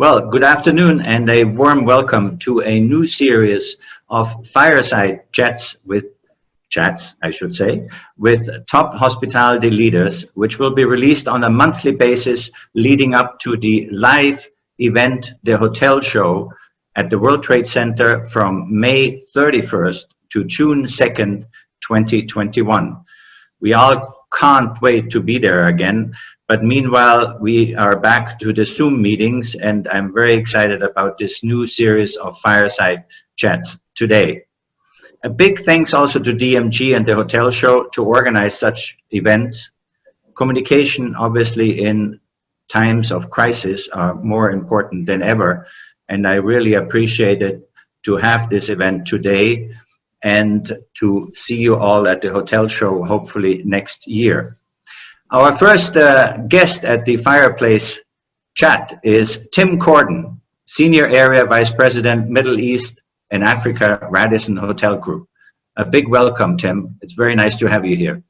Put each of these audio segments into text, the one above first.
Well, good afternoon and a warm welcome to a new series of fireside chats, I should say, with top hospitality leaders, which will be released on a monthly basis leading up to the live event, the hotel show at the World Trade Center from May 31st to June 2nd, 2021. We all can't wait to be there again. But meanwhile, we are back to the Zoom meetings, and I'm very excited about this new series of fireside chats today. A big thanks also to DMG and the hotel show to organize such events. Communication, obviously, in times of crisis are more important than ever, and I really appreciate it to have this event today and to see you all at the hotel show, hopefully next year. Our first guest at the Fireplace Chat is Tim Cordon, Senior Area Vice President, Middle East and Africa, Radisson Hotel Group. A big welcome, Tim. It's very nice to have you here.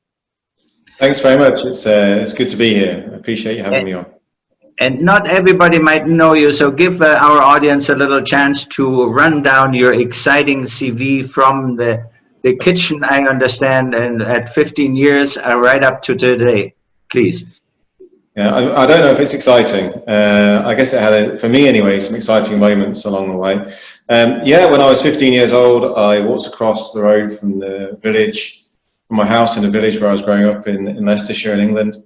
Thanks very much. It's good to be here. I appreciate you having me on. And not everybody might know you, so give our audience a little chance to run down your exciting CV from the kitchen, I understand, and at 15 years right up to today. Please. Yeah, I don't know if it's exciting. I guess it had, for me anyway, some exciting moments along the way. Yeah, when I was 15 years old, I walked across the road from the village, from my house in the village where I was growing up in Leicestershire in England,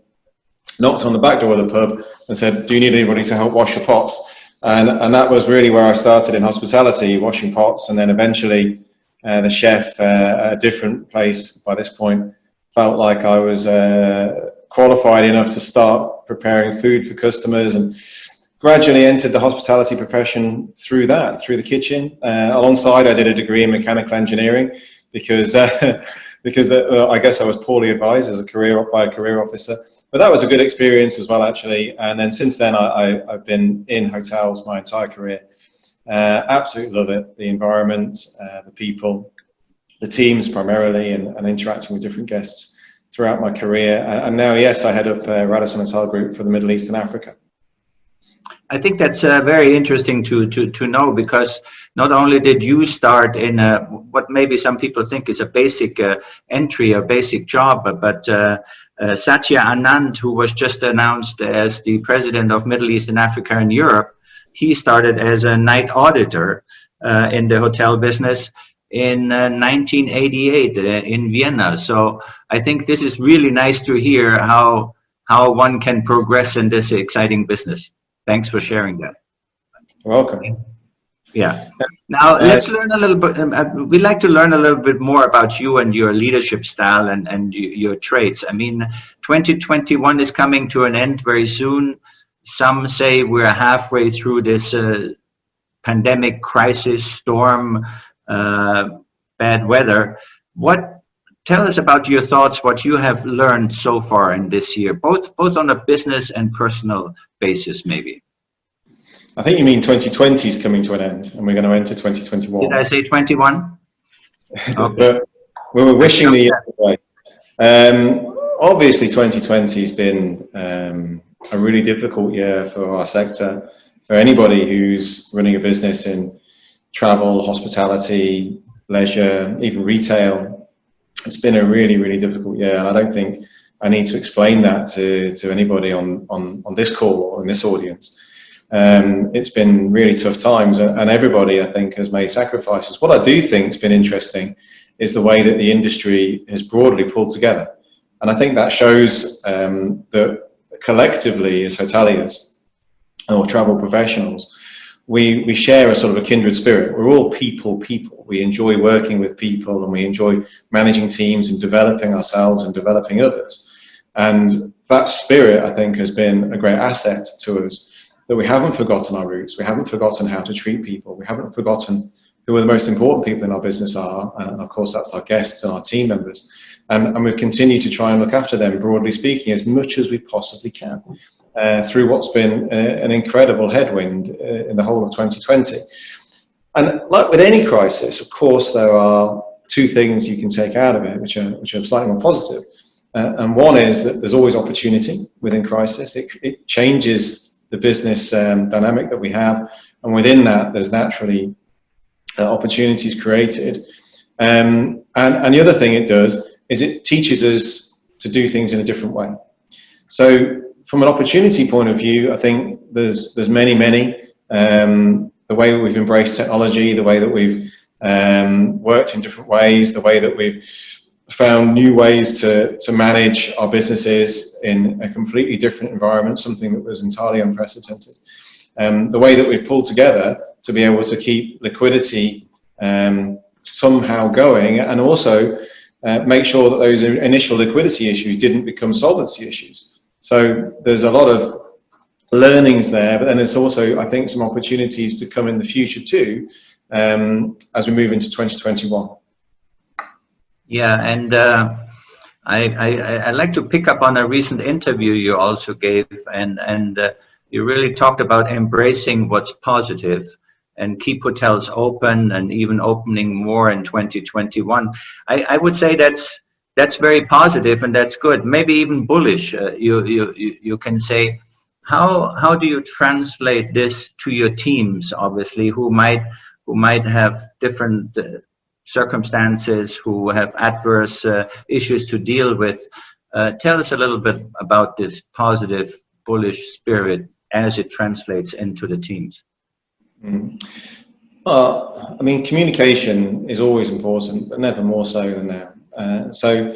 knocked on the back door of the pub and said, "Do you need anybody to help wash your pots?" And that was really where I started in hospitality, washing pots, and then eventually the chef at a different place by this point felt like I was qualified enough to start preparing food for customers, and gradually entered the hospitality profession through the kitchen. Alongside, I did a degree in mechanical engineering because I guess I was poorly advised as a career officer. But that was a good experience as well, actually. And then since then, I've been in hotels my entire career. Absolutely love it. The environment, the people, the teams primarily, and interacting with different guests throughout my career. And now, yes, I head up Radisson Hotel Group for the Middle East and Africa. I think that's very interesting to know, because not only did you start in what maybe some people think is a basic entry, a basic job, but Satya Anand, who was just announced as the president of Middle East and Africa and Europe, he started as a night auditor in the hotel business in 1988 in Vienna. So I think this is really nice to hear how one can progress in this exciting business. Thanks for sharing that. You're welcome. Yeah. Now let's learn a little bit. We'd like to learn a little bit more about you and your leadership style and your traits. I mean, 2021 is coming to an end very soon. Some say we're halfway through this pandemic crisis storm. Bad weather. Tell us about your thoughts, what you have learned so far in this year, both on a business and personal basis, maybe. I think you mean 2020 is coming to an end, and we're going to enter 2021. Did I say 21? Okay. But we were wishing the year away. Obviously, 2020 has been a really difficult year for our sector, for anybody who's running a business in travel, hospitality, leisure, even retail. It's been a really, really difficult year. And I don't think I need to explain that to anybody on this call or in this audience. It's been really tough times, and everybody, I think, has made sacrifices. What I do think has been interesting is the way that the industry has broadly pulled together. And I think that shows that collectively as hoteliers or travel professionals, we share a sort of a kindred spirit. We're all people. We enjoy working with people, and we enjoy managing teams and developing ourselves and developing others. And that spirit, I think, has been a great asset to us, that we haven't forgotten our roots. We haven't forgotten how to treat people. We haven't forgotten who are the most important people in our business are. And of course, that's our guests and our team members. And we've continued to try and look after them, broadly speaking, as much as we possibly can. Through what's been an incredible headwind in the whole of 2020. And like with any crisis, of course, there are two things you can take out of it, which are slightly more positive. And one is that there's always opportunity within crisis. It changes the business dynamic that we have, and within that there's naturally opportunities created. And the other thing it does is it teaches us to do things in a different way. So from an opportunity point of view, I think there's many. The way that we've embraced technology, the way that we've worked in different ways, the way that we've found new ways to manage our businesses in a completely different environment, something that was entirely unprecedented. The way that we've pulled together to be able to keep liquidity somehow going, and also make sure that those initial liquidity issues didn't become solvency issues. So there's a lot of learnings there, but then there's also, I think, some opportunities to come in the future too, as we move into 2021. Yeah, and I'd like to pick up on a recent interview you also gave, and you really talked about embracing what's positive and keep hotels open, and even opening more in 2021. I would say that's very positive, and that's good, maybe even bullish. You can say, how do you translate this to your teams, obviously, who might have different circumstances, who have adverse issues to deal with? Tell us a little bit about this positive, bullish spirit as it translates into the teams. Well, I mean, communication is always important, but never more so than now. So,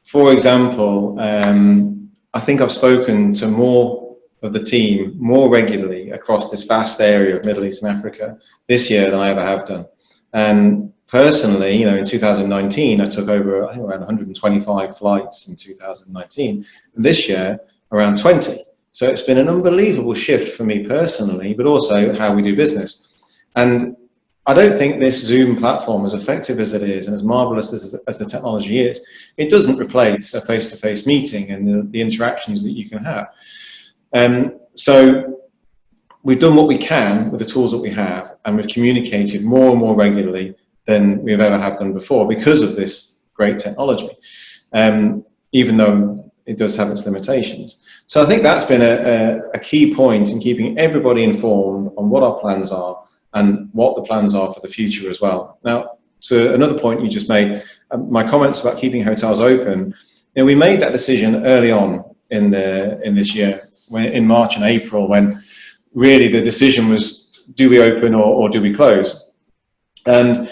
for example, I think I've spoken to more of the team more regularly across this vast area of Middle East and Africa this year than I ever have done. And personally, you know, in 2019, I took over, I think, around 125 flights in 2019. This year, around 20. So it's been an unbelievable shift for me personally, but also how we do business. And I don't think this Zoom platform, as effective as it is and as marvelous as the technology is, it doesn't replace a face-to-face meeting and the interactions that you can have. So we've done what we can with the tools that we have, and we've communicated more and more regularly than we've ever have done before because of this great technology, even though it does have its limitations. So I think that's been a key point in keeping everybody informed on what our plans are and what the plans are for the future as well. Now, to another point you just made, my comments about keeping hotels open, you know, we made that decision early on in this year, in March and April, when really the decision was, do we open or do we close? And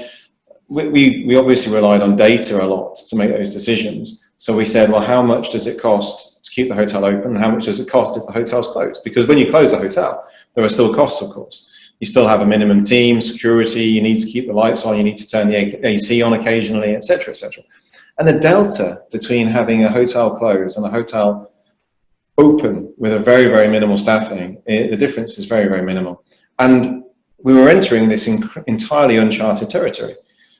we obviously relied on data a lot to make those decisions. So we said, well, how much does it cost to keep the hotel open, and how much does it cost if the hotel's closed? Because when you close a hotel, there are still costs, of course. You still have a minimum team, security, you need to keep the lights on, you need to turn the AC on occasionally, etc., etc. And the delta between having a hotel closed and a hotel open with a very, very minimal staffing, the difference is very, very minimal. And we were entering this entirely uncharted territory.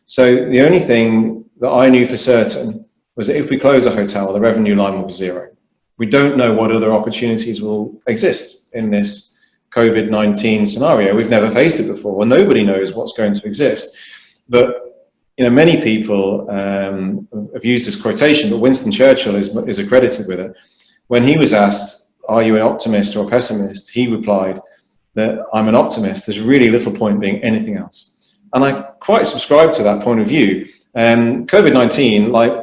So the only thing that I knew for certain was that if we close a hotel, the revenue line will be zero. We don't know what other opportunities will exist in this COVID-19 scenario. We've never faced it before. Well, nobody knows what's going to exist. But you know, many people have used this quotation, but Winston Churchill is accredited with it. When he was asked, are you an optimist or a pessimist? He replied that I'm an optimist. There's really little point being anything else. And I quite subscribe to that point of view. COVID-19, like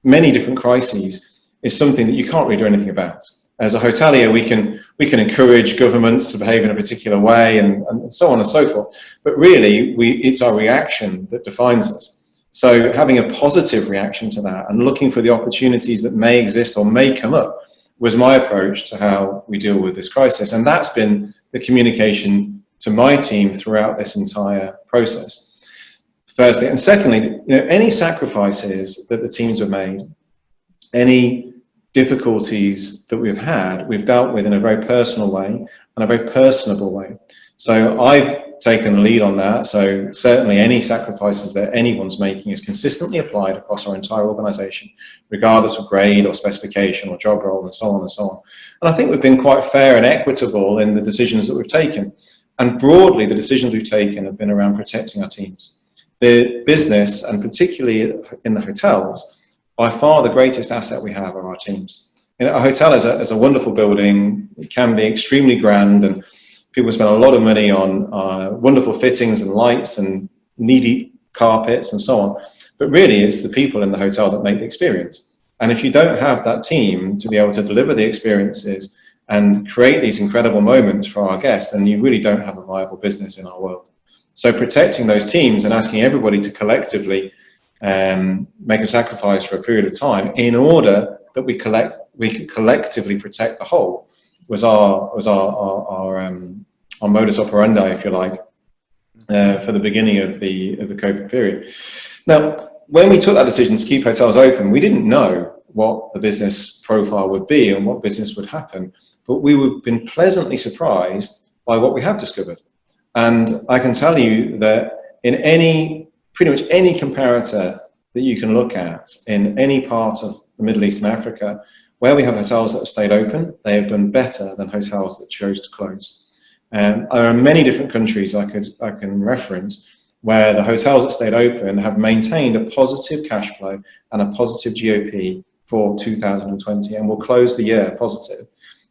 many different crises, is something that you can't really do anything about. As a hotelier, we can encourage governments to behave in a particular way and so on and so forth. But really, it's our reaction that defines us. So having a positive reaction to that and looking for the opportunities that may exist or may come up was my approach to how we deal with this crisis. And that's been the communication to my team throughout this entire process. Firstly, and secondly, you know, any sacrifices that the teams have made, any difficulties that we've had, we've dealt with in a very personal way and a very personable way. So I've taken the lead on that. So certainly any sacrifices that anyone's making is consistently applied across our entire organization, regardless of grade or specification or job role and so on and so on. And I think we've been quite fair and equitable in the decisions that we've taken. And broadly, the decisions we've taken have been around protecting our teams. The business, and particularly in the hotels, by far the greatest asset we have are our teams. a hotel is a wonderful building. It can be extremely grand, and people spend a lot of money on wonderful fittings and lights and knee-deep carpets and so on. But really, it's the people in the hotel that make the experience. And if you don't have that team to be able to deliver the experiences and create these incredible moments for our guests, then you really don't have a viable business in our world. So protecting those teams and asking everybody to collectively make a sacrifice for a period of time in order that we could collectively protect the whole was our modus operandi, if you like, for the beginning of the COVID period. Now, when we took that decision to keep hotels open, we didn't know what the business profile would be and what business would happen, but we have been pleasantly surprised by what we have discovered. And I can tell you that in pretty much any comparator that you can look at in any part of the Middle East and Africa, where we have hotels that have stayed open, they have done better than hotels that chose to close. There are many different countries I can reference where the hotels that stayed open have maintained a positive cash flow and a positive GOP for 2020 and will close the year positive.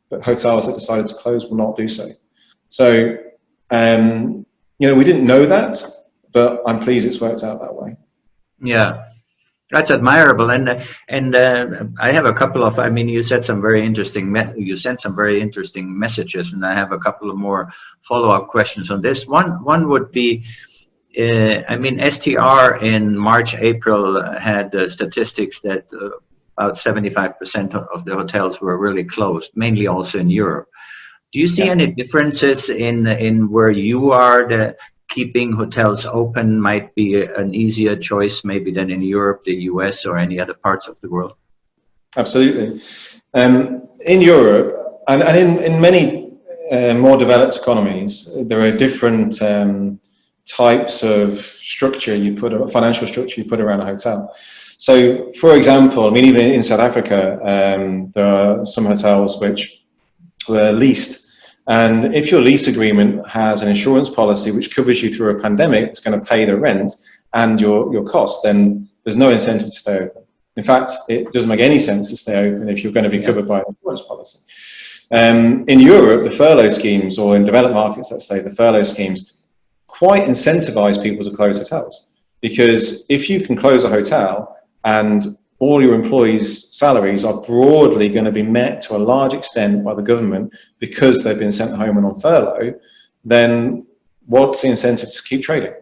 But hotels that decided to close will not do so. So, we didn't know that, but I'm pleased it's worked out that way. Yeah. That's admirable, and I have a couple of. I mean, you said some very interesting. You sent some very interesting messages, and I have a couple of more follow-up questions on this. One would be, STR in March, April had statistics that about 75% of the hotels were really closed, mainly also in Europe. Do you see any differences in where you are? That keeping hotels open might be an easier choice maybe than in Europe, the US, or any other parts of the world? Absolutely. In Europe and in many more developed economies, there are different types of structure financial structure you put around a hotel. So, for example, even in South Africa, there are some hotels which were leased. And if your lease agreement has an insurance policy which covers you through a pandemic, it's going to pay the rent and your costs, then there's no incentive to stay open. In fact, it doesn't make any sense to stay open if you're going to be covered by an insurance policy. In Europe, the furlough schemes, or in developed markets, let's say, the furlough schemes, quite incentivize people to close hotels. Because if you can close a hotel and all your employees' salaries are broadly going to be met to a large extent by the government because they've been sent home and on furlough, then what's the incentive to keep trading?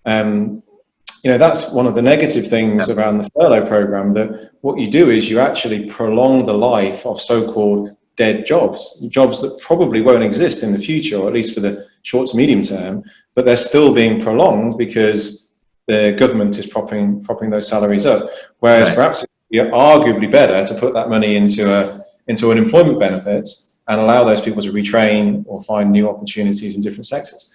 That's one of the negative things around the furlough program, that what you do is you actually prolong the life of so-called dead jobs that probably won't exist in the future, or at least for the short to medium term, but they're still being prolonged because the government is propping those salaries up. Whereas perhaps it would be arguably better to put that money into unemployment benefits and allow those people to retrain or find new opportunities in different sectors.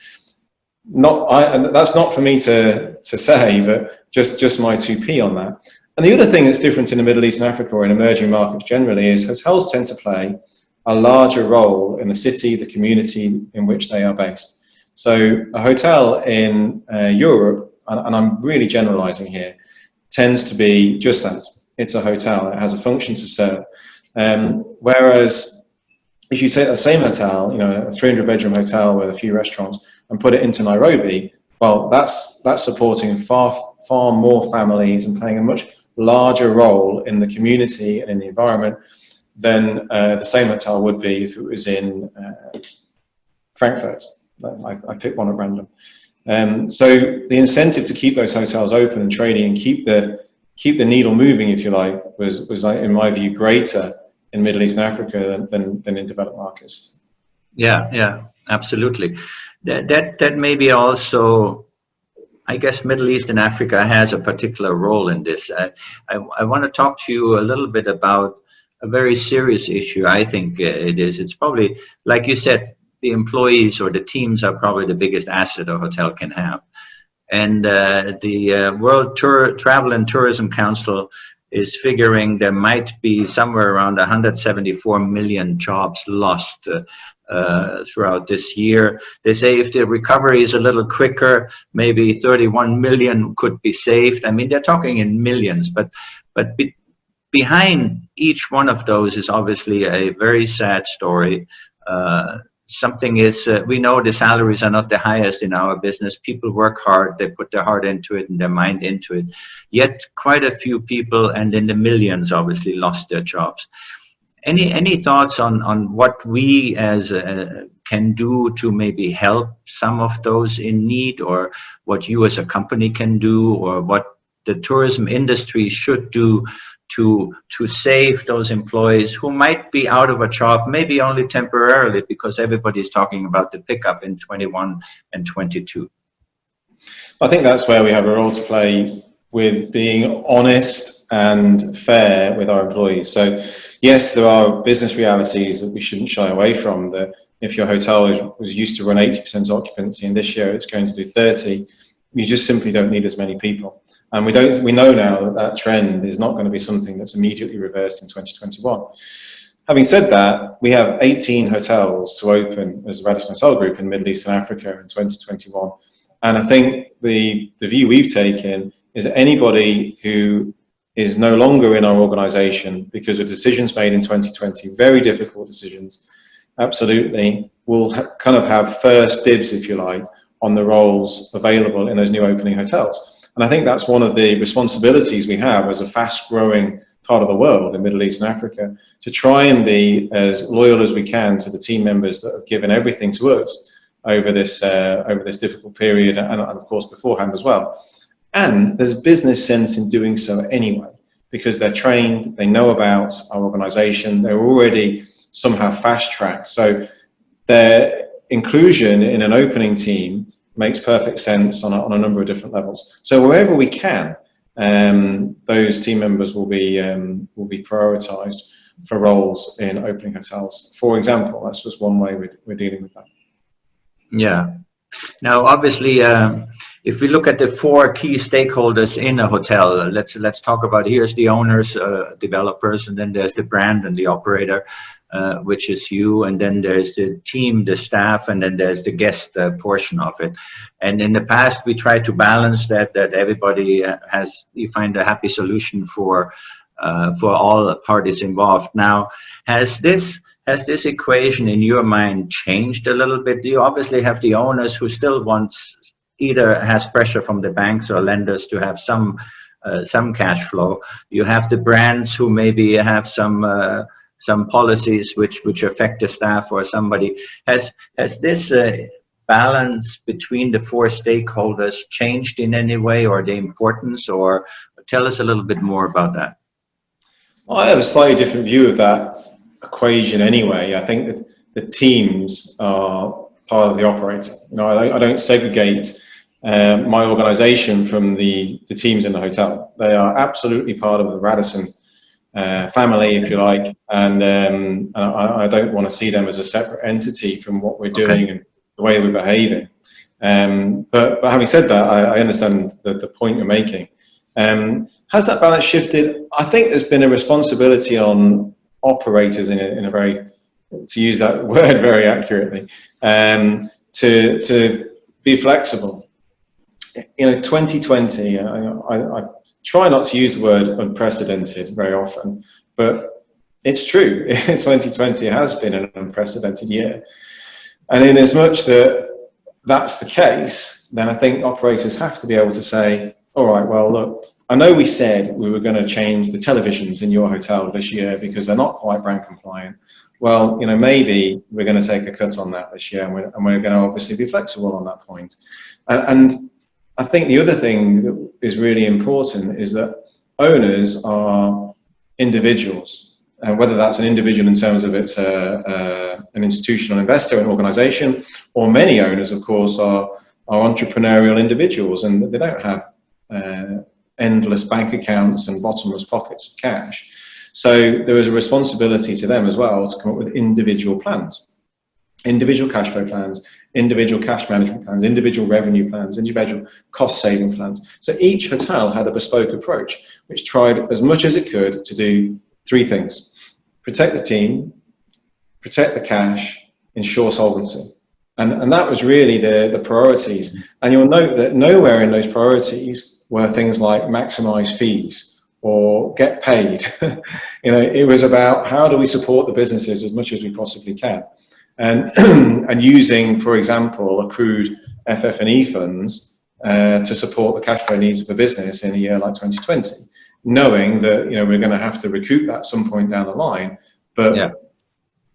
And that's not for me to say, but just my 2p on that. And the other thing that's different in the Middle East and Africa, or in emerging markets generally, is hotels tend to play a larger role in the city, the community in which they are based. So a hotel in Europe, and I'm really generalizing here, tends to be just that. It's a hotel. It has a function to serve. Whereas if you take that same hotel, a 300-bedroom hotel with a few restaurants, and put it into Nairobi, well, that's supporting far more families and playing a much larger role in the community and in the environment than the same hotel would be if it was in Frankfurt. I picked one at random. So the incentive to keep those hotels open and trading and keep the needle moving, if you like, was in my view greater in Middle East and Africa than in developed markets. Yeah, absolutely. That maybe also, I guess, Middle East and Africa has a particular role in this. I want to talk to you a little bit about a very serious issue. I think it is. It's probably, like you said, the employees or the teams are probably the biggest asset a hotel can have. And the World Travel and Tourism Council is figuring there might be somewhere around 174 million jobs lost throughout this year. They say if the recovery is a little quicker, maybe 31 million could be saved. I mean, they're talking in millions, but behind each one of those is obviously a very sad story. Something is, we know the salaries are not the highest in our business. People work hard, they put their heart into it and their mind into it. Yet quite a few people, and in the millions, obviously lost their jobs. Any thoughts on what we as can do to maybe help some of those in need, or what you as a company can do, or what the tourism industry should do to save those employees who might be out of a job, maybe only temporarily, because everybody's talking about the pickup in 21 and 22? I think that's where we have a role to play with being honest and fair with our employees. So yes, there are business realities that we shouldn't shy away from, that if your hotel was used to run 80% occupancy and this year it's going to do 30, you just simply don't need as many people. And we know now that that trend is not going to be something that's immediately reversed in 2021. Having said that, we have 18 hotels to open as the Radisson Hotel Group in Middle East and Africa in 2021. And I think the view we've taken is that anybody who is no longer in our organization because of decisions made in 2020, very difficult decisions, absolutely, will kind of have first dibs, if you like, on the roles available in those new opening hotels. And I think that's one of the responsibilities we have as a fast-growing part of the world in Middle East and Africa, to try and be as loyal as we can to the team members that have given everything to us over this difficult period, and of course beforehand as well. And there's business sense in doing so anyway, because they're trained, they know about our organization, they're already somehow fast-tracked. So their inclusion in an opening team makes perfect sense on a number of different levels. So wherever we can, those team members will be prioritized for roles in opening hotels. For example, that's just one way we're dealing with that. Yeah. Now, obviously, if we look at the four key stakeholders in a hotel, let's talk about, here's the owners, developers, and then there's the brand and the operator, which is you, and then there's the team, the staff, and then there's the guest portion of it. And in the past, we tried to balance that everybody you find a happy solution for all parties involved. Now, has this equation in your mind changed a little bit? Do you obviously have the owners who still either has pressure from the banks or lenders to have some cash flow? You have the brands who maybe have some policies which affect the staff or somebody. Has this balance between the four stakeholders changed in any way, or the importance, or tell us a little bit more about that? Well, I have a slightly different view of that equation anyway. I think that the teams are part of the operator. You know, I don't segregate my organization from the teams in the hotel. They are absolutely part of the Radisson family, if you like, and I don't want to see them as a separate entity from what we're doing and the way we're behaving. But having said that, I understand the point you're making. Has that balance shifted? I think there's been a responsibility on operators in a very, to use that word very accurately, to be flexible. You know, 2020, I try not to use the word unprecedented very often, but it's true. 2020 has been an unprecedented year. And in as much that that's the case, then I think operators have to be able to say, all right, well, look, I know we said we were going to change the televisions in your hotel this year because they're not quite brand compliant. Well, you know, maybe we're going to take a cut on that this year, and we're going to obviously be flexible on that point. And I think the other thing that is really important is that owners are individuals, and whether that's an individual in terms of it's an institutional investor, an organization, or many owners, of course, are entrepreneurial individuals, and they don't have endless bank accounts and bottomless pockets of cash. So there is a responsibility to them as well to come up with individual plans, individual cash flow plans, individual cash management plans, individual revenue plans, individual cost saving plans. So each hotel had a bespoke approach, which tried as much as it could to do three things: protect the team, protect the cash, ensure solvency. And that was really the priorities. And you'll note that nowhere in those priorities were things like maximize fees or get paid. It was about how do we support the businesses as much as we possibly can, and and using, for example, accrued FF&E funds to support the cash flow needs of a business in a year like 2020, knowing that we're going to have to recoup that at some point down the line, but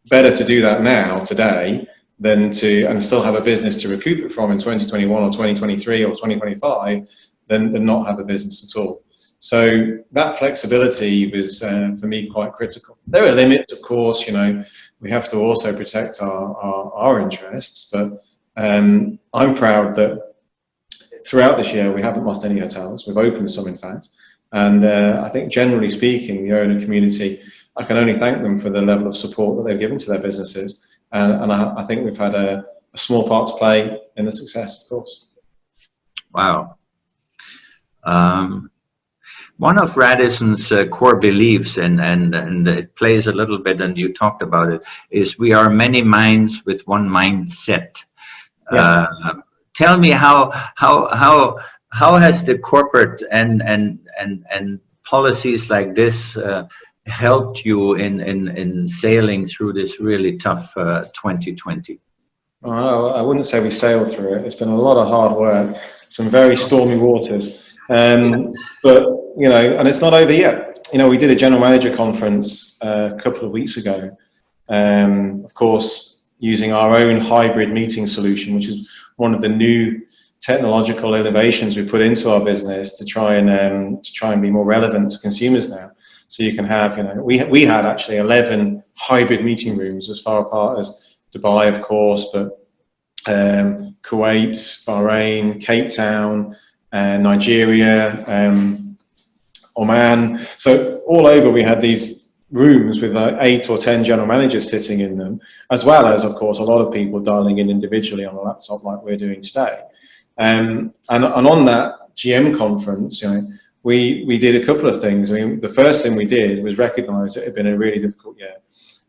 better to do that now, today, than and still have a business to recoup it from in 2021 or 2023 or 2025, than not have a business at all. So that flexibility was, for me, quite critical. There are limits, of course. We have to also protect our interests, but I'm proud that throughout this year we haven't lost any hotels. We've opened some, in fact, and I think generally speaking, the owner community, I can only thank them for the level of support that they've given to their businesses, and I think we've had a small part to play in the success, of course. Wow. One of Radisson's core beliefs, and it plays a little bit, and you talked about it, is we are many minds with one mindset. Yeah. Tell me how has the corporate and policies like this helped you in sailing through this really tough 2020? Oh, I wouldn't say we sailed through it. It's been a lot of hard work, some very stormy waters. But and it's not over yet. We did a general manager conference a couple of weeks ago, of course, using our own hybrid meeting solution, which is one of the new technological innovations we put into our business to try and be more relevant to consumers now. So you can have, we had actually 11 hybrid meeting rooms as far apart as Dubai, of course, but Kuwait, Bahrain, Cape Town, Nigeria, Oman. So all over we had these rooms with 8 or 10 general managers sitting in them, as well as, of course, a lot of people dialing in individually on a laptop like we're doing today. And on that GM conference, we did a couple of things. The first thing we did was recognize that it had been a really difficult year,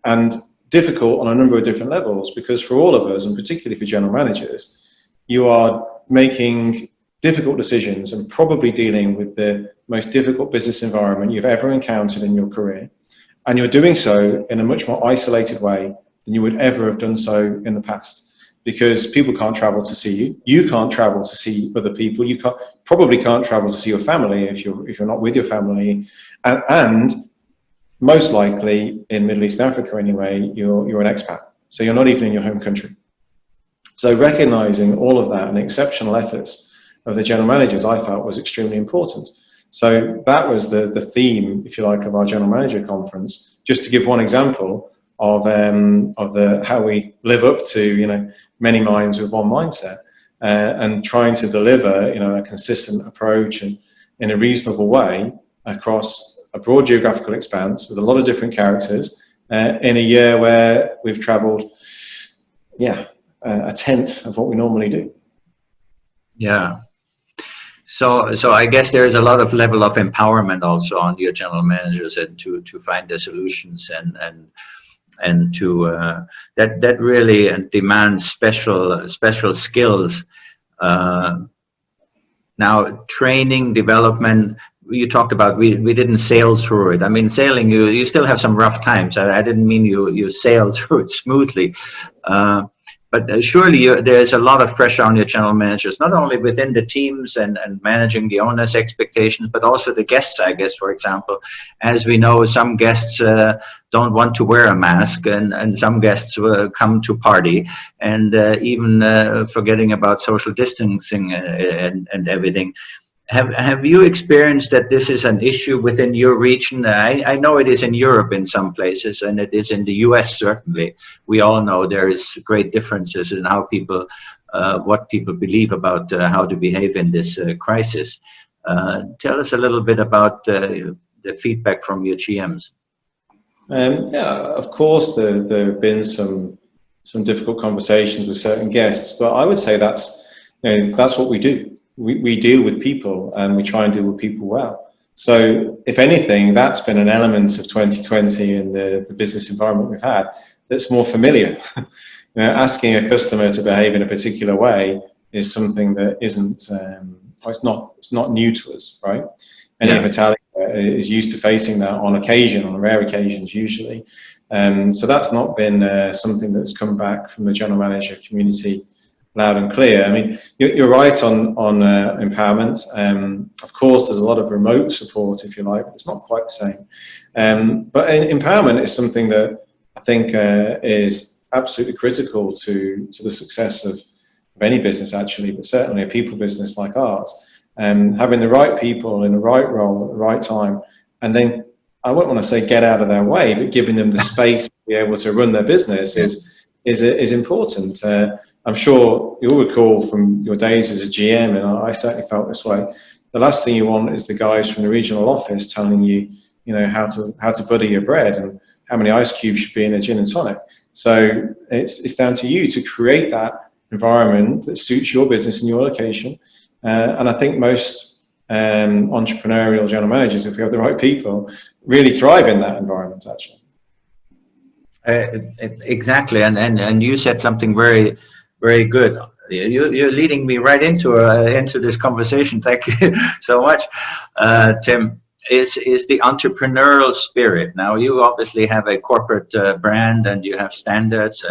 and difficult on a number of different levels, because for all of us, and particularly for general managers, you are making difficult decisions and probably dealing with the most difficult business environment you've ever encountered in your career. And you're doing so in a much more isolated way than you would ever have done so in the past, because people can't travel to see you. You can't travel to see other people. You probably can't travel to see your family if you're not with your family. And most likely in Middle East Africa anyway, you're an expat. So you're not even in your home country. So recognizing all of that and exceptional efforts of the general managers, I felt was extremely important. So that was the theme, if you like, of our general manager conference, just to give one example of how we live up to, many minds with one mindset, and trying to deliver, a consistent approach and in a reasonable way across a broad geographical expanse with a lot of different characters in a year where we've traveled, a tenth of what we normally do. Yeah. So I guess there is a lot of level of empowerment also on your general managers, and to find the solutions and to that really demands special skills. Now, training, development, you talked about, we didn't sail through it. I mean, sailing, you still have some rough times. I didn't mean you sailed through it smoothly. But surely there's a lot of pressure on your general managers, not only within the teams and managing the owners' expectations, but also the guests, I guess, for example. As we know, some guests don't want to wear a mask, and some guests come to party, and even forgetting about social distancing and everything. Have you experienced that this is an issue within your region? I know it is in Europe in some places, and it is in the US certainly. We all know there is great differences in how people, what people believe about how to behave in this crisis. Tell us a little bit about the feedback from your GMs. Of course, there have been some difficult conversations with certain guests, but I would say that's what we do. We deal with people, and we try and deal with people well. So if anything, that's been an element of 2020 in the business environment we've had that's more familiar. Asking a customer to behave in a particular way is something that isn't, it's not new to us, right? Any hotel is used to facing that on occasion, on rare occasions usually. So that's not been something that's come back from the general manager community loud and clear. I mean, you're right on empowerment. Of course, there's a lot of remote support, if you like, but it's not quite the same. But empowerment is something that I think is absolutely critical to the success of any business, actually, but certainly a people business like ours. Having the right people in the right role at the right time, and then I won't want to say get out of their way, but giving them the space to be able to run their business is important. I'm sure you'll recall from your days as a GM, and I certainly felt this way. The last thing you want is the guys from the regional office telling you, how to butter your bread and how many ice cubes should be in a gin and tonic. So it's down to you to create that environment that suits your business and your location. And I think most entrepreneurial general managers, if we have the right people, really thrive in that environment, actually. Exactly, and you said something very, very good. You're leading me right into this conversation. Thank you so much, Tim. Is the entrepreneurial spirit. Now you obviously have a corporate brand, and you have standards,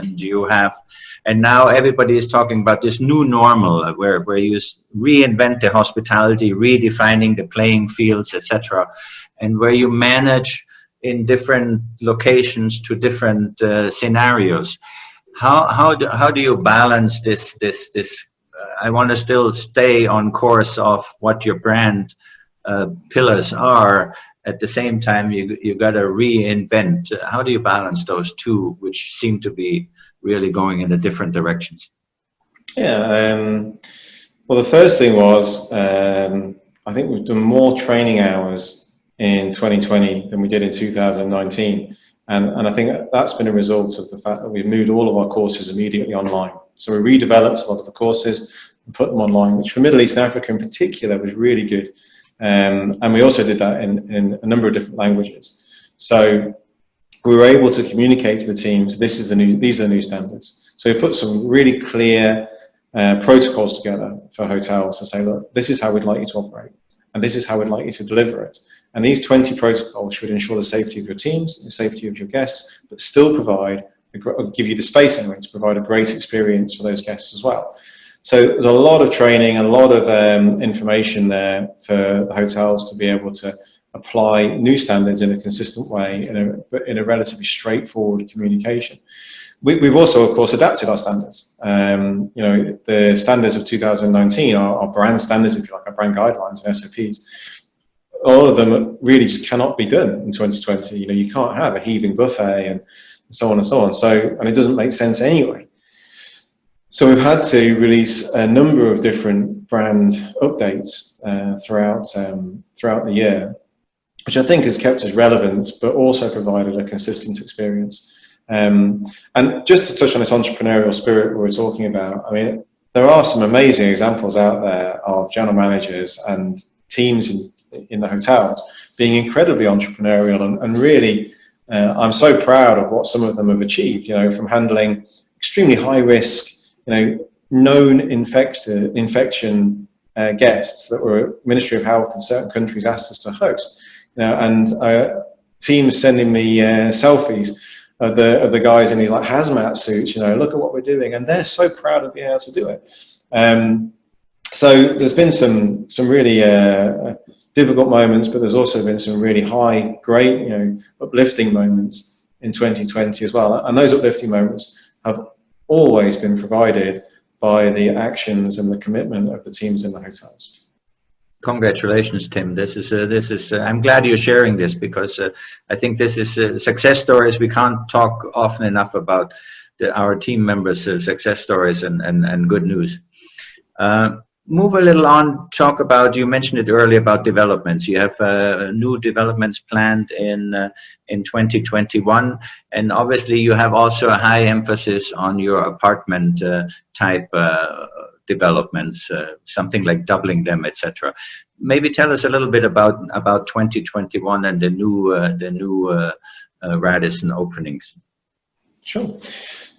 and now everybody is talking about this new normal where you reinvent the hospitality, redefining the playing fields, etc., and where you manage in different locations to different scenarios. How do you balance this? I want to still stay on course of what your brand pillars are. At the same time, you got to reinvent. How do you balance those two, which seem to be really going in the different directions? Yeah. Well, the first thing was I think we've done more training hours in 2020 than we did in 2019. And I think that's been a result of the fact that we've moved all of our courses immediately online. So we redeveloped a lot of the courses and put them online, which for Middle East and Africa in particular was really good. And we also did that in a number of different languages. So we were able to communicate to the teams, these are the new standards. So we put some really clear protocols together for hotels to say, look, this is how we'd like you to operate, and this is how we'd like you to deliver it. And these 20 protocols should ensure the safety of your teams, the safety of your guests, but still give you the space anyway to provide a great experience for those guests as well. So there's a lot of training, a lot of information there for the hotels to be able to apply new standards in a consistent way, in a relatively straightforward communication. We've also, of course, adapted our standards. The standards of 2019 are brand standards, if you like, our brand guidelines and SOPs. All of them really just cannot be done in 2020. You can't have a heaving buffet and so on and so on. And it doesn't make sense anyway. So we've had to release a number of different brand updates throughout the year, which I think has kept us relevant, but also provided a consistent experience. And just to touch on this entrepreneurial spirit we're talking about, I mean, there are some amazing examples out there of general managers and teams in the hotels being incredibly entrepreneurial, and really, I'm so proud of what some of them have achieved. From handling extremely high risk, known infection guests that were Ministry of Health in certain countries asked us to host, and teams sending me selfies of the guys in these like hazmat suits. Look at what we're doing, and they're so proud of being able to do it. So there's been some really difficult moments, but there's also been some really high, great, uplifting moments in 2020 as well. And those uplifting moments have always been provided by the actions and the commitment of the teams in the hotels. Congratulations, Tim. This is. I'm glad you're sharing this, because I think this is success stories. We can't talk often enough about our team members' success stories and good news. Move a little on. Talk about. You mentioned it earlier about developments. You have new developments planned in 2021, and obviously you have also a high emphasis on your apartment type developments, something like doubling them, etc. Maybe tell us a little bit about 2021 and the new Radisson openings. Sure.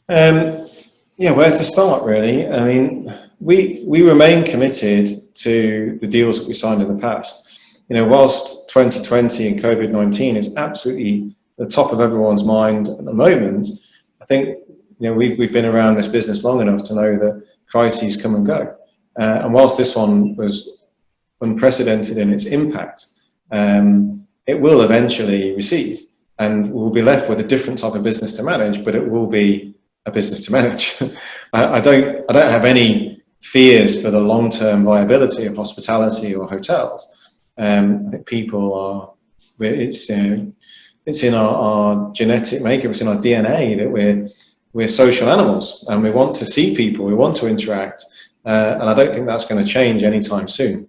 Where to start, really? I mean, we remain committed to the deals that we signed in the past. whilst 2020 and COVID-19 is absolutely the top of everyone's mind at the moment, I think we've been around this business long enough to know that crises come and go. And whilst this one was unprecedented in its impact, it will eventually recede, and we'll be left with a different type of business to manage, but it will be a business to manage. I don't have any fears for the long-term viability of hospitality or hotels. I think people are, it's in our genetic makeup, it's in our DNA that we're social animals, and we want to see people, we want to interact, and I don't think that's going to change anytime soon.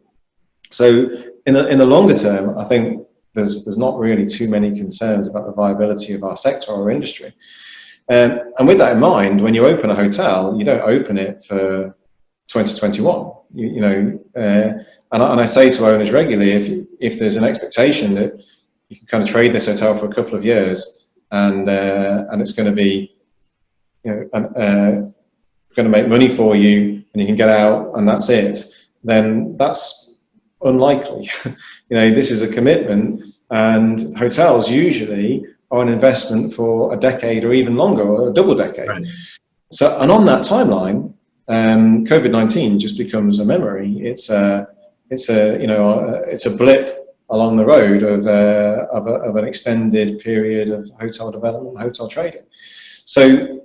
So in the longer term, I think there's not really too many concerns about the viability of our sector or industry. And with that in mind, when you open a hotel, you don't open it for 2021. And I say to owners regularly, if there's an expectation that you can kind of trade this hotel for a couple of years, and it's going to be, going to make money for you, and you can get out, and that's it, then that's unlikely. This is a commitment, and hotels usually are an investment for a decade or even longer, or a double decade. Right. So, and on that timeline, COVID-19 just becomes a memory. It's a blip along the road of an extended period of hotel development, hotel trading. So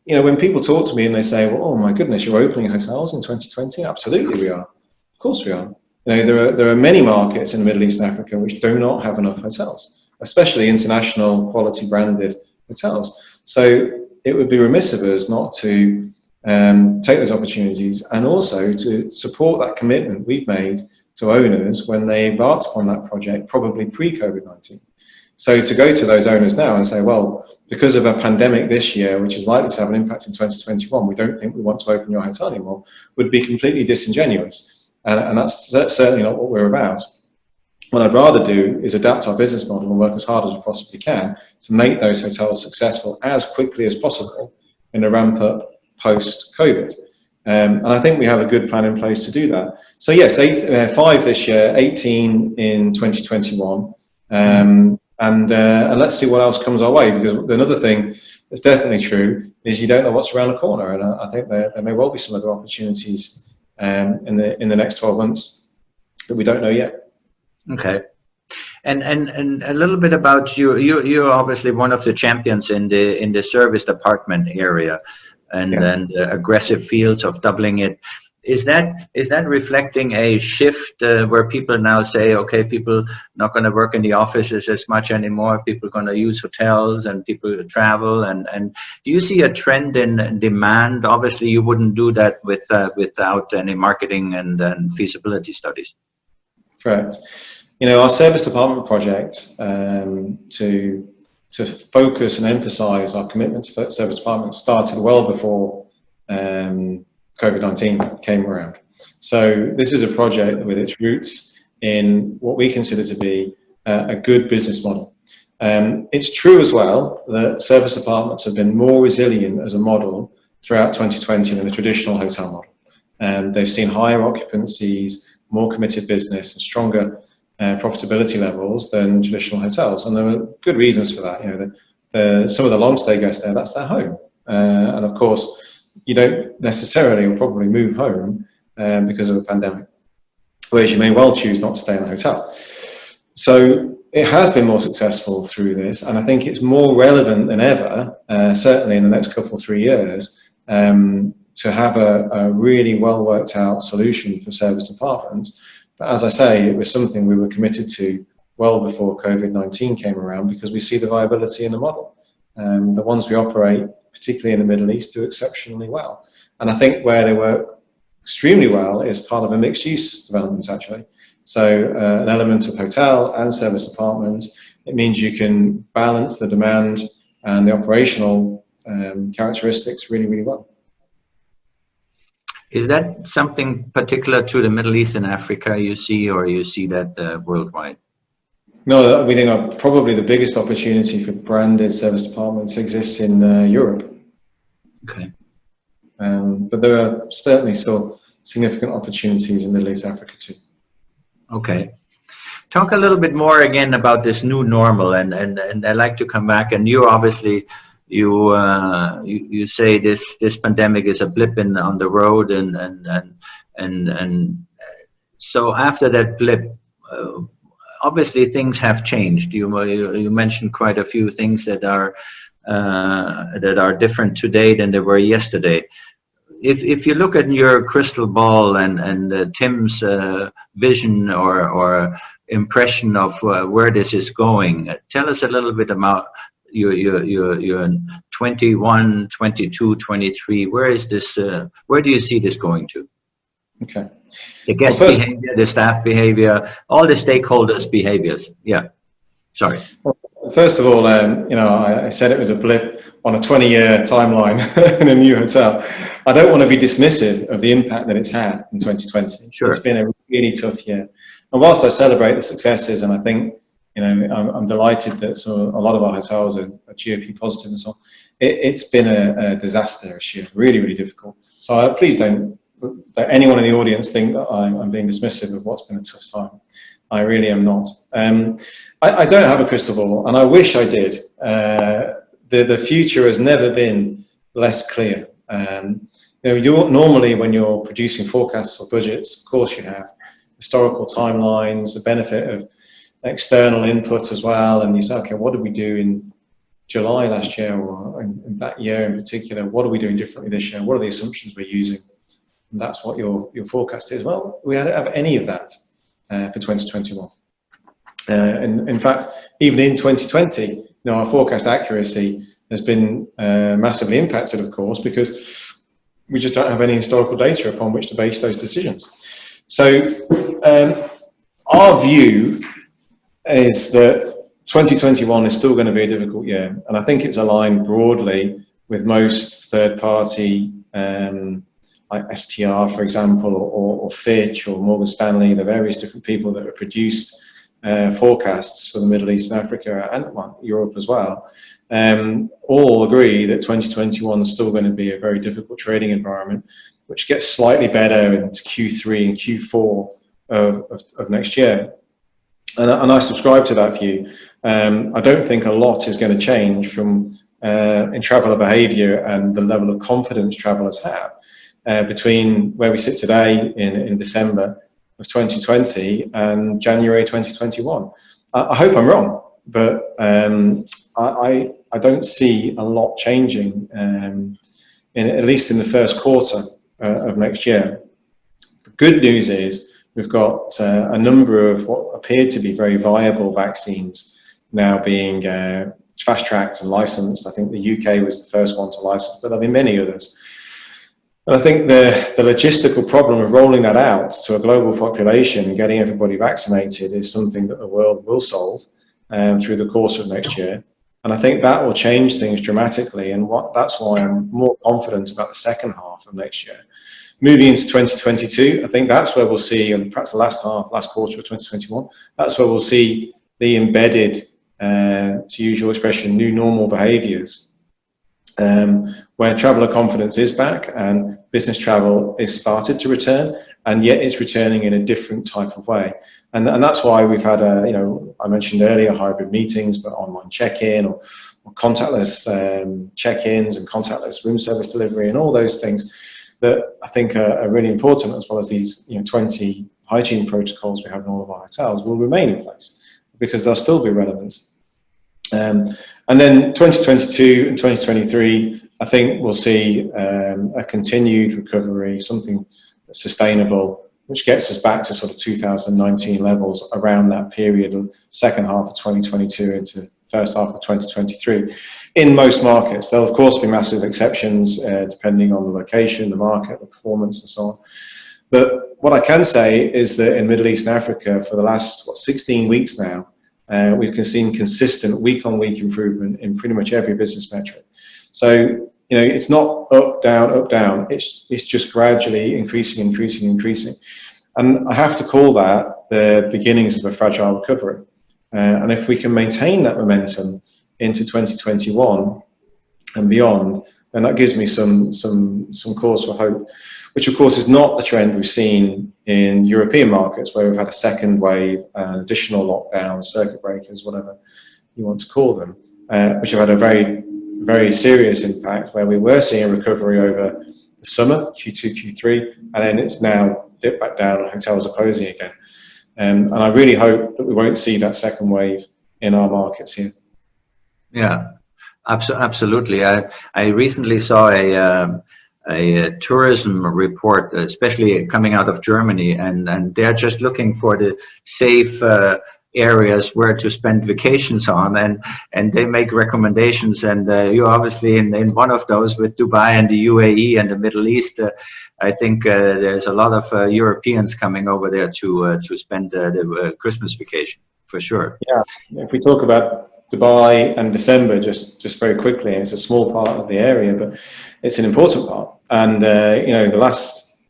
when people talk to me and they say, well, oh my goodness, you're opening hotels in 2020? Absolutely we are. Of course we are. There are many markets in the Middle East and Africa which do not have enough hotels, especially international quality branded hotels. So it would be remiss of us not to take those opportunities, and also to support that commitment we've made to owners when they embarked upon that project, probably pre-COVID-19. So to go to those owners now and say, well, because of a pandemic this year, which is likely to have an impact in 2021, we don't think we want to open your hotel anymore, would be completely disingenuous. And that's certainly not what we're about. What I'd rather do is adapt our business model and work as hard as we possibly can to make those hotels successful as quickly as possible in the ramp up post-COVID. And I think we have a good plan in place to do that. So yes, 5 this year, 18 in 2021. And let's see what else comes our way, because another thing that's definitely true is you don't know what's around the corner. And I think there may well be some other opportunities in the next 12 months that we don't know yet. Okay. And a little bit about you. You're obviously one of the champions in the service department area, and aggressive fields of doubling it. Is that reflecting a shift where people now say, okay, people not going to work in the offices as much anymore, people are going to use hotels and people travel, and do you see a trend in demand? Obviously you wouldn't do that without any marketing and feasibility studies. Correct. Our service department project to focus and emphasize our commitment to service department started well before COVID-19 came around. So this is a project with its roots in what we consider to be a good business model. It's true as well that service departments have been more resilient as a model throughout 2020 than a traditional hotel model. They've seen higher occupancies, more committed business, and stronger profitability levels than traditional hotels. And there are good reasons for that. Some of the long stay guests there, that's their home. And of course, you don't necessarily or probably move home because of a pandemic, whereas you may well choose not to stay in a hotel. So it has been more successful through this, and I think it's more relevant than ever, certainly in the next couple of 3 years, to have a really well worked out solution for service departments. But as I say, it was something we were committed to well before COVID-19 came around, because we see the viability in the model. The ones we operate, particularly in the Middle East, do exceptionally well. And I think where they work extremely well is part of a mixed use development, actually. So an element of hotel and service departments, it means you can balance the demand and the operational characteristics really, really well. Is that something particular to the Middle East and Africa you see, or you see that worldwide? No, we think probably the biggest opportunity for branded service departments exists in Europe. Okay. But there are certainly still significant opportunities in Middle East Africa too. Okay. Talk a little bit more again about this new normal, and I'd like to come back. And you obviously, you say this pandemic is a blip on the road, and so after that blip, obviously things have changed. You mentioned quite a few things that are different today than they were yesterday. If you look at your crystal ball and Tim's vision or impression of where this is going, tell us a little bit about your 21, 22, 23. Where is this? Where do you see this going to? Okay. The guest behavior, the staff behavior, all the stakeholders' behaviors. Yeah. Sorry. Well, first of all, I said it was a blip on a 20-year timeline in a new hotel. I don't want to be dismissive of the impact that it's had in 2020. Sure. It's been a really tough year. And whilst I celebrate the successes, and I think, I'm delighted that a lot of our hotels are GOP positive and so on, it's been a disaster this year, really, really difficult. So please don't let anyone in the audience think that I'm being dismissive of what's been a tough time. I really am not. I don't have a crystal ball, and I wish I did. The future has never been less clear. Normally when you're producing forecasts or budgets, of course you have historical timelines, the benefit of external input as well, and you say, okay, what did we do in July last year, or in that year in particular? What are we doing differently this year? What are the assumptions we're using? And that's what your forecast is. Well, we don't have any of that for 2021. And in fact, even in 2020, our forecast accuracy has been massively impacted, of course, because we just don't have any historical data upon which to base those decisions. So our view is that 2021 is still going to be a difficult year, and I think it's aligned broadly with most third-party like STR, for example, or Fitch or Morgan Stanley, the various different people that have produced forecasts for the Middle East and Africa and Europe as well, all agree that 2021 is still going to be a very difficult trading environment, which gets slightly better into Q3 and Q4 of next year. And I subscribe to that view. I don't think a lot is going to change from in traveller behaviour and the level of confidence travellers have between where we sit today in December of 2020 and January 2021. I hope I'm wrong, but I don't see a lot changing, at least in the first quarter of next year. The good news is we've got a number of what appear to be very viable vaccines now being fast-tracked and licensed. I think the UK was the first one to license, but there'll be many others. And I think the logistical problem of rolling that out to a global population and getting everybody vaccinated is something that the world will solve through the course of next year. And I think that will change things dramatically, and that's why I'm more confident about the second half of next year. Moving into 2022, I think that's where we'll see, and perhaps the last quarter of 2021, that's where we'll see the embedded, to use your expression, new normal behaviours, where traveller confidence is back and business travel is started to return, and yet it's returning in a different type of way. And that's why we've had, I mentioned earlier, hybrid meetings, but online check-in or contactless check-ins and contactless room service delivery and all those things that I think are really important, as well as these 20 hygiene protocols we have in all of our hotels will remain in place because they'll still be relevant. And then 2022 and 2023, I think we'll see a continued recovery, something sustainable, which gets us back to sort of 2019 levels around that period, second half of 2022 into first half of 2023. In most markets, there'll of course be massive exceptions depending on the location, the market, the performance and so on. But what I can say is that in Middle East and Africa for the last 16 weeks now, we've seen consistent week-on-week improvement in pretty much every business metric. So, it's not up, down, it's just gradually increasing. And I have to call that the beginnings of a fragile recovery. And if we can maintain that momentum into 2021 and beyond, and that gives me some cause for hope, which of course is not the trend we've seen in European markets, where we've had a second wave, additional lockdowns, circuit breakers, whatever you want to call them, which have had a very serious impact, where we were seeing a recovery over the summer, Q2, Q3, and then it's now dipped back down and hotels are closing again. And I really hope that we won't see that second wave in our markets here. Yeah, absolutely. I recently saw a tourism report, especially coming out of Germany, and they're just looking for the safe areas where to spend vacations on, and they make recommendations, and you're obviously in one of those with Dubai and the UAE and the Middle East. I think there's a lot of Europeans coming over there to spend the Christmas vacation, for sure. Yeah, if we talk about Dubai and December, just very quickly, it's a small part of the area, but it's an important part. And you know, the last,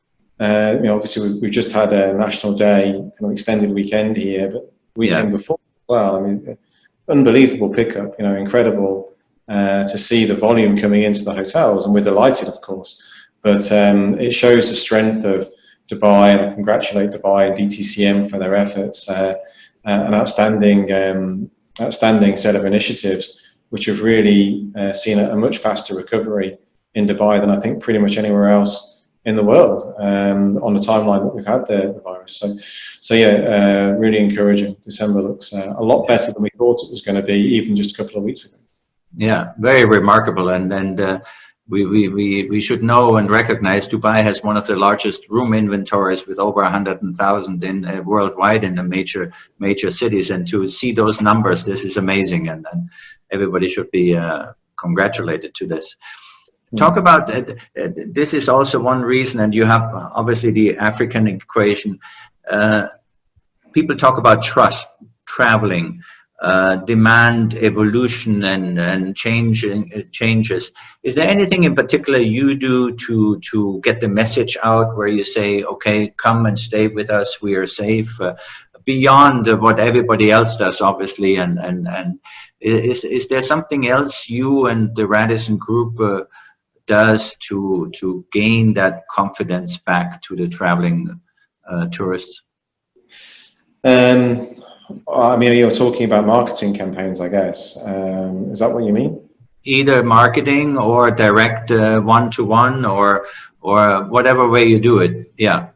you know, obviously we've just had a National Day kind of extended weekend here, but weekend before as well. I mean, unbelievable pickup. You know, incredible to see the volume coming into the hotels, and we're delighted, of course. But it shows the strength of Dubai, and I congratulate Dubai and DTCM for their efforts. An outstanding set of initiatives, which have really seen a much faster recovery in Dubai than I think pretty much anywhere else in the world on the timeline that we've had the virus. So yeah, really encouraging. December looks a lot better than we thought it was going to be, even just a couple of weeks ago. Yeah, very remarkable, and we should know and recognize Dubai has one of the largest room inventories, with over 100,000 in worldwide in the major cities, and to see those numbers, this is amazing, and everybody should be congratulated to this. Talk about this is also one reason, and you have obviously the African equation. People talk about trust, traveling, demand, evolution, and changes. Is there anything in particular you do to get the message out, where you say, okay, come and stay with us, we are safe, beyond what everybody else does, obviously, and is there something else you and the Radisson Group does to gain that confidence back to the traveling tourists? I mean, you're talking about marketing campaigns, I guess. Is that what you mean? Either marketing or direct one-to-one, or whatever way you do it. Yeah.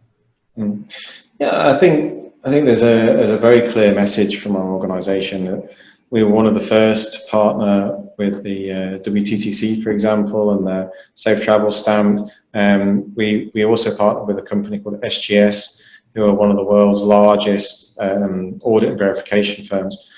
Yeah, I think there's a very clear message from our organisation that we were one of the first to partner with the WTTC, for example, and the Safe Travel Stamp. We also partnered with a company called SGS, who are one of the world's largest audit and verification firms,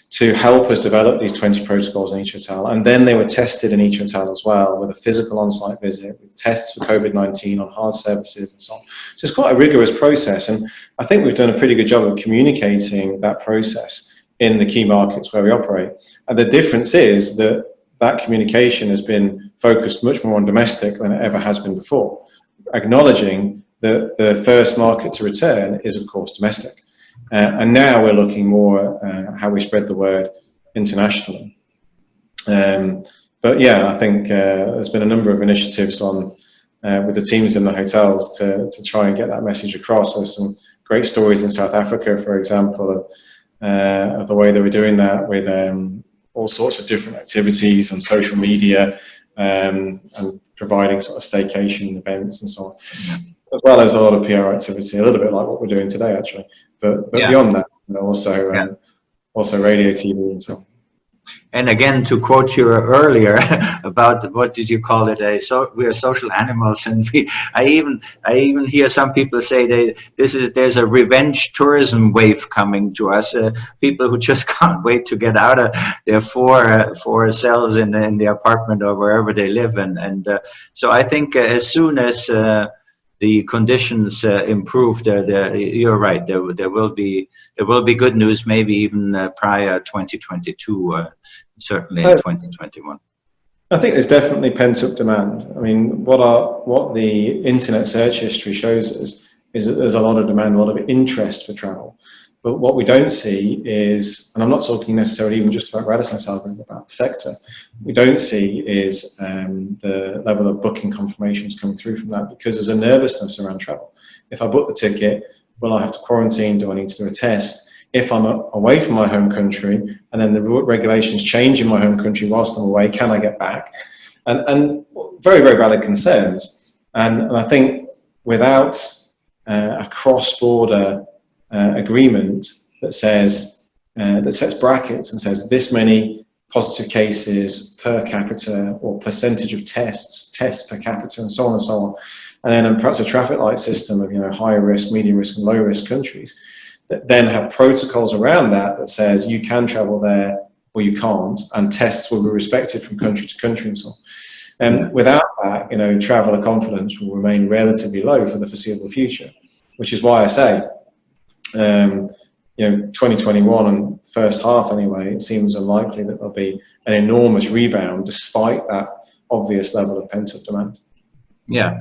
to help us develop these 20 protocols in each hotel. And then they were tested in each hotel as well, with a physical on-site visit, with tests for COVID-19 on hard services and so on. So it's quite a rigorous process, and I think we've done a pretty good job of communicating that process in the key markets where we operate. And the difference is that that communication has been focused much more on domestic than it ever has been before, acknowledging that the first market to return is, of course, domestic. And now we're looking more at how we spread the word internationally. But yeah, I think there's been a number of initiatives on with the teams in the hotels to try and get that message across. There's some great stories in South Africa, for example, of the way they were doing that, with all sorts of different activities on social media, and providing sort of staycation events and so on, as well as a lot of PR activity, a little bit like what we're doing today, actually. But beyond that, you know, also radio, TV, and so on. And again, to quote you earlier about, what did you call it? We are social animals, and I even hear some people say there's a revenge tourism wave coming to us. People who just can't wait to get out of their four cells in the apartment or wherever they live, and so I think as soon as the conditions improve, you're right. There will be good news, maybe even prior 2022. Certainly in 2021. I think there's definitely pent-up demand. I mean, what the internet search history shows us is that there's a lot of demand, a lot of interest for travel. But what we don't see is, and I'm not talking necessarily even just about Radisson Hotel Group, about the sector, we don't see is the level of booking confirmations coming through from that, because there's a nervousness around travel. If I book the ticket, will I have to quarantine? Do I need to do a test? If I'm away from my home country and then the regulations change in my home country whilst I'm away, can I get back? And very, very valid concerns. And I think without a cross-border agreement that says, that sets brackets and says this many positive cases per capita or percentage of tests per capita and so on and so on, and then perhaps a traffic light system of, high risk, medium risk and low risk countries that then have protocols around that says you can travel there or you can't, and tests will be respected from country to country and so on. And without that, traveller confidence will remain relatively low for the foreseeable future, which is why I say, 2021 and first half anyway, it seems unlikely that there'll be an enormous rebound despite that obvious level of pent-up demand. Yeah.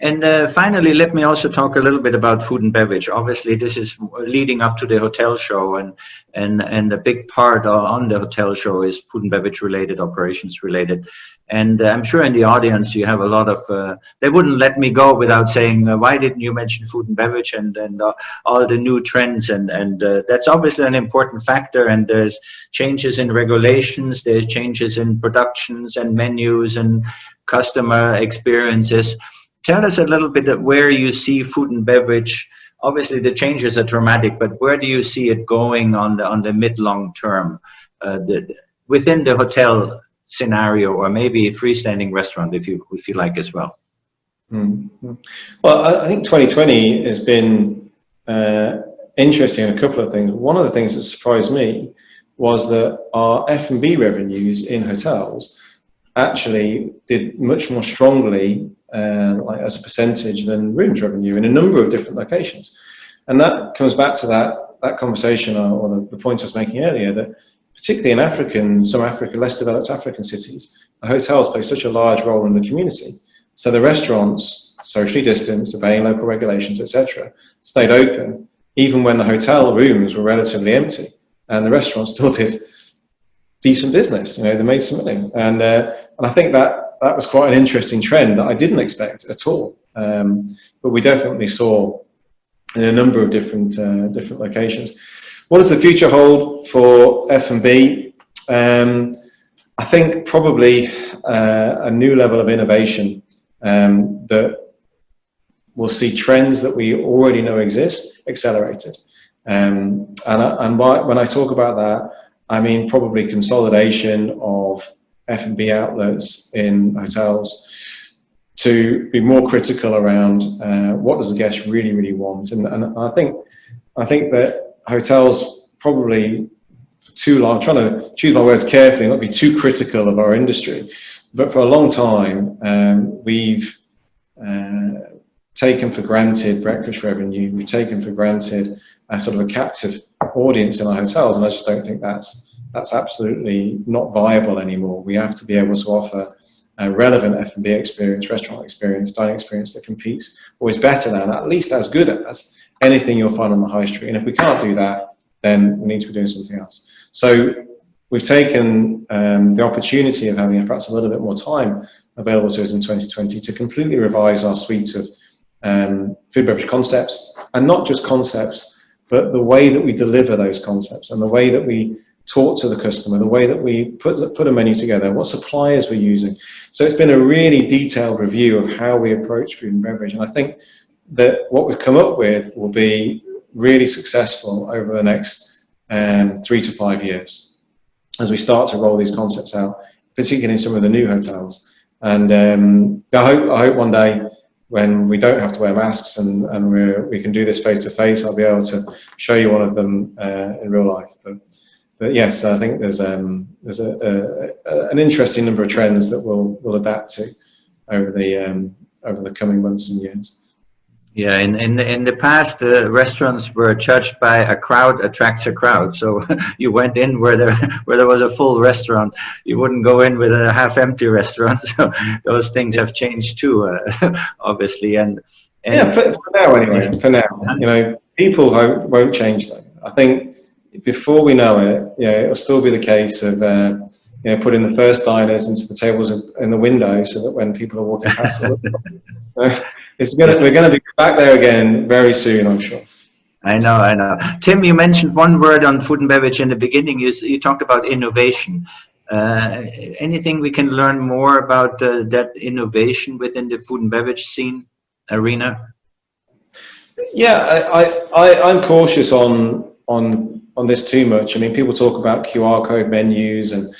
And finally, let me also talk a little bit about food and beverage. Obviously, this is leading up to the hotel show, and a big part on the hotel show is food and beverage related, operations related. And I'm sure in the audience you have a lot of, they wouldn't let me go without saying, why didn't you mention food and beverage and all the new trends? And that's obviously an important factor. And there's changes in regulations, there's changes in productions and menus and customer experiences. Tell us a little bit of where you see food and beverage. Obviously, the changes are dramatic, but where do you see it going on the mid-long term, within the hotel scenario, or maybe a freestanding restaurant, if you like as well? Mm-hmm. Well, I think 2020 has been interesting in a couple of things. One of the things that surprised me was that our F&B revenues in hotels actually did much more strongly as a percentage than rooms revenue in a number of different locations. And that comes back to that conversation or the point I was making earlier, that particularly in some less developed African cities, the hotels play such a large role in the community. So the restaurants, socially distanced, obeying local regulations, etc., stayed open even when the hotel rooms were relatively empty, and the restaurants still did decent business. They made some money, and I think that was quite an interesting trend that I didn't expect at all. But we definitely saw in a number of different locations. What does the future hold for F&B? I think probably a new level of innovation that will see trends that we already know exist accelerated. And when I talk about that, I mean probably consolidation of F&B outlets in hotels to be more critical around what does the guest really, really want. And I think that hotels probably too long, I'm trying to choose my words carefully, not be too critical of our industry, but for a long time we've taken for granted breakfast revenue, we've taken for granted a sort of a captive audience in our hotels, and I just don't think that's absolutely not viable anymore. We have to be able to offer a relevant F&B experience, restaurant experience, dining experience that competes always better than, at least as good as, anything you'll find on the high street. And if we can't do that, then we need to be doing something else. So we've taken the opportunity of having perhaps a little bit more time available to us in 2020 to completely revise our suite of food beverage concepts, and not just concepts, but the way that we deliver those concepts and the way that we talk to the customer, the way that we put a menu together, what suppliers we're using. So it's been a really detailed review of how we approach food and beverage. And I think that what we've come up with will be really successful over the next 3 to 5 years as we start to roll these concepts out, particularly in some of the new hotels. And I hope one day when we don't have to wear masks and we can do this face to face, I'll be able to show you one of them in real life. But yes, I think there's an interesting number of trends that we'll adapt to over the coming months and years. Yeah, in the past, restaurants were judged by a crowd attracts a crowd. So you went in where there was a full restaurant. You wouldn't go in with a half-empty restaurant. So those things have changed too, obviously. And yeah, for now anyway. For now, People won't change though. I think before we know it, it'll still be the case of putting the first diners into the tables in the window so that when people are walking past, we're going to be back there again very soon, I'm sure. I know. Tim, you mentioned one word on food and beverage in the beginning. You talked about innovation. Anything we can learn more about that innovation within the food and beverage scene arena? Yeah, I'm cautious on this too much. I mean, people talk about QR code menus and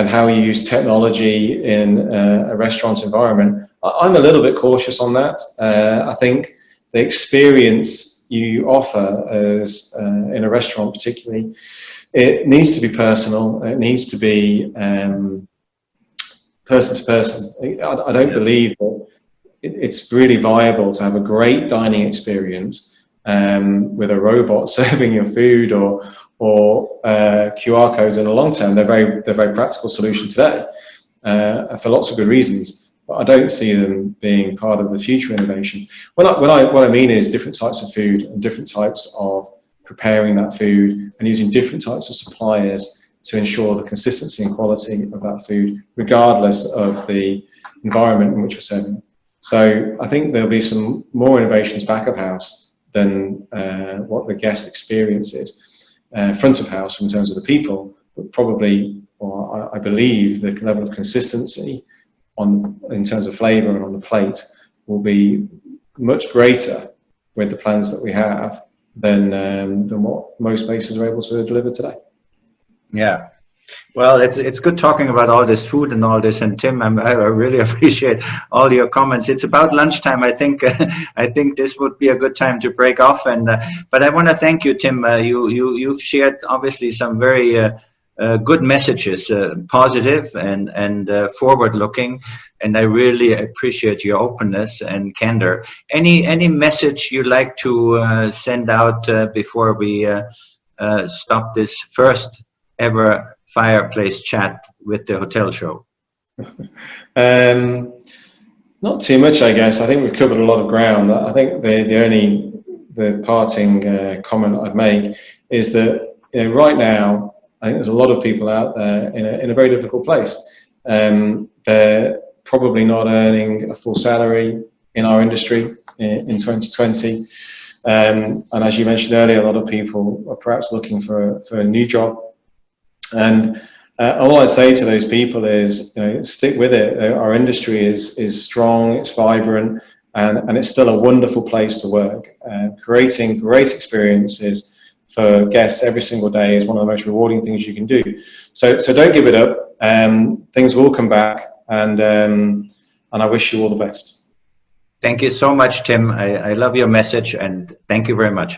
how you use technology in a restaurant environment. I'm a little bit cautious on that. I think the experience you offer as in a restaurant particularly, it needs to be personal. It needs to be person to person. I don't believe that it's really viable to have a great dining experience with a robot serving your food or QR codes in the long term. They're very practical solution today for lots of good reasons. But I don't see them being part of the future innovation. What I mean is different types of food and different types of preparing that food and using different types of suppliers to ensure the consistency and quality of that food, regardless of the environment in which we're serving. So I think there'll be some more innovations back of house than what the guest experience is. Front of house in terms of the people, but probably, or I believe, the level of consistency in terms of flavour and on the plate will be much greater with the plans that we have than what most places are able to deliver today. Yeah. Well, it's good talking about all this food and all this. And Tim, I really appreciate all your comments. It's about lunchtime. I think this would be a good time to break off. And but I want to thank you, Tim. You've shared obviously some very good messages, positive and forward-looking. And I really appreciate your openness and candor. Any message you'd like to send out before we stop this first ever fireplace chat with the hotel show? Not too much, I guess. I think we've covered a lot of ground. I think the parting comment I'd make is that right now I think there's a lot of people out there in a very difficult place. They're probably not earning a full salary in our industry in 2020. And as you mentioned earlier, a lot of people are perhaps looking for a new job. And all I'd say to those people is, stick with it. Our industry is strong, it's vibrant, and it's still a wonderful place to work. Creating great experiences for guests every single day is one of the most rewarding things you can do. So don't give it up. Things will come back, and I wish you all the best. Thank you so much, Tim. I love your message, and thank you very much.